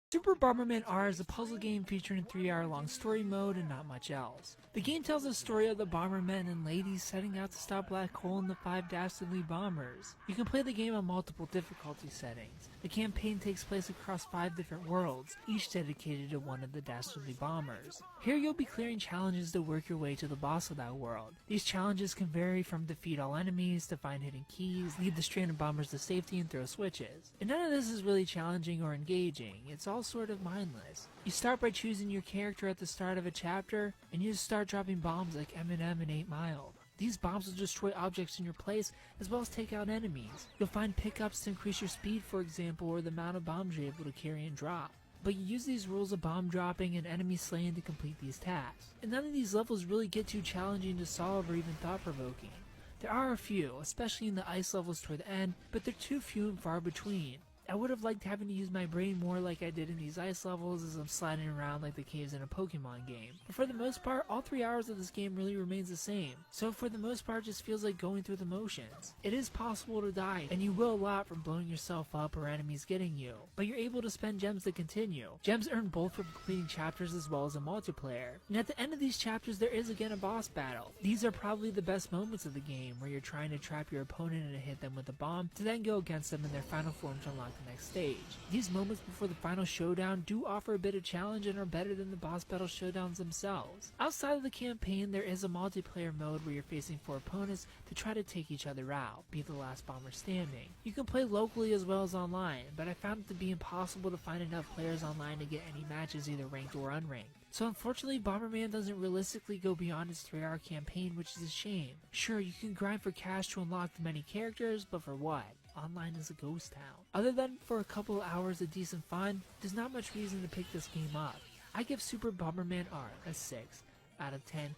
Super Bomberman R is a puzzle game featuring a 3-hour-long story mode and not much else. The game tells the story of the Bombermen and ladies setting out to stop Black Hole and the 5 dastardly bombers. You can play the game on multiple difficulty settings. The campaign takes place across 5 different worlds, each dedicated to one of the dastardly bombers. Here you'll be clearing challenges to work your way to the boss of that world. These challenges can vary from defeat all enemies to find hidden keys, lead the stranded bombers to safety, and throw switches. And none of this is really challenging or engaging. It's all sort of mindless. You start by choosing your character at the start of a chapter, and you just start dropping bombs like Eminem and 8 Mile. These bombs will destroy objects in your place, as well as take out enemies. You'll find pickups to increase your speed, for example, or the amount of bombs you're able to carry and drop. But you use these rules of bomb dropping and enemy slaying to complete these tasks. And none of these levels really get too challenging to solve or even thought-provoking. There are a few, especially in the ice levels toward the end, but they're too few and far between. I would have liked having to use my brain more like I did in these ice levels as I'm sliding around like the caves in a Pokemon game. But for the most part, all 3 hours of this game really remains the same. So for the most part, it just feels like going through the motions. It is possible to die, and you will a lot from blowing yourself up or enemies getting you. But you're able to spend gems to continue. Gems earned both from completing chapters as well as a multiplayer. And at the end of these chapters, there is again a boss battle. These are probably the best moments of the game, where you're trying to trap your opponent and hit them with a bomb, to then go against them in their final form to unlock the next stage. These moments before the final showdown do offer a bit of challenge and are better than the boss battle showdowns themselves. Outside of the campaign, there is a multiplayer mode where you're facing 4 opponents to try to take each other out, be the last bomber standing. You can play locally as well as online, but I found it to be impossible to find enough players online to get any matches either ranked or unranked. So unfortunately, Bomberman doesn't realistically go beyond its 3-hour campaign, which is a shame. Sure, you can grind for cash to unlock the many characters, but for what? Online is a ghost town. Other than for a couple of hours of decent fun, there's not much reason to pick this game up. I give Super Bomberman R a 6 out of 10.